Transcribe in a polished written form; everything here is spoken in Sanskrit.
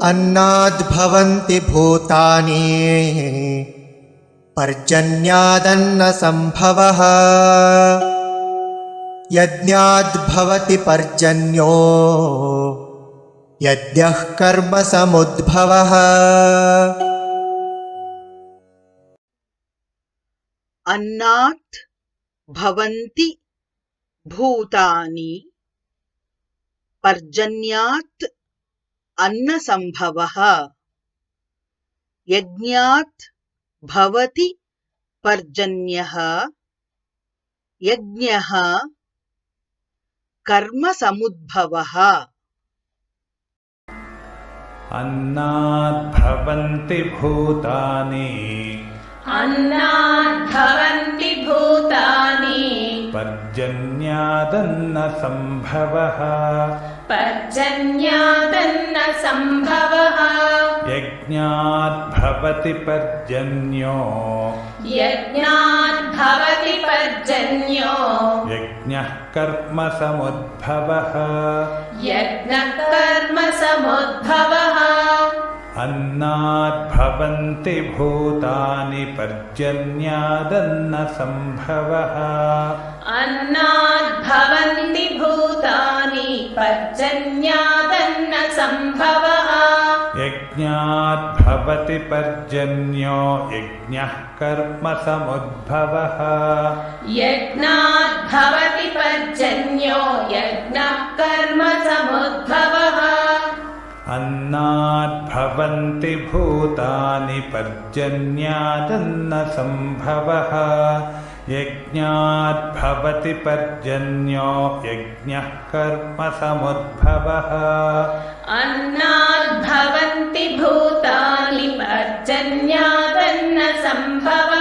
अन्नाद्भवन्ति भूतानि पर्जन्यादन्नसम्भवः यज्ञाद्भवति पर्जन्यो यज्ञः कर्मसमुद्भवः। अन्नात् भवन्ति भूतानि पर्जन्यात् अन्नसम्भवः यज्ञात् भवति पर्जन्यः यज्ञः कर्मसमुद्भवः। अन्नात् भवन्ति भूतानि अन्नात् भवन्ति भूतानि पर्जन्यादन्नसम्भवः पर्जन्यादन्नसम्भवः यज्ञात् भवति पर्जन्यो यज्ञात् भवति पर्जन्यो यज्ञः कर्मसमुद्भवः यज्ञः कर्मसमुद्भवः। अन्नात् भवन्ति भूतानि पर्जन्यादन्नसम्भवः अन्नात् भवन्ति भूतानि पर्जन्यादन्नसम्भवः यज्ञात् भवति पर्जन्यो यज्ञः कर्मसमुद्भवः यज्ञात् भवति पर्जन्यो यज्ञः कर्मसमुद्भवः। अन्नात् भवन्ति भूतानि पर्जन्यादन्नसम्भवः यज्ञात् भवति पर्जन्यो यज्ञः कर्मसमुद्भवः अन्नात् भवन्ति भूतानि पर्जन्यादन्नसम्भवः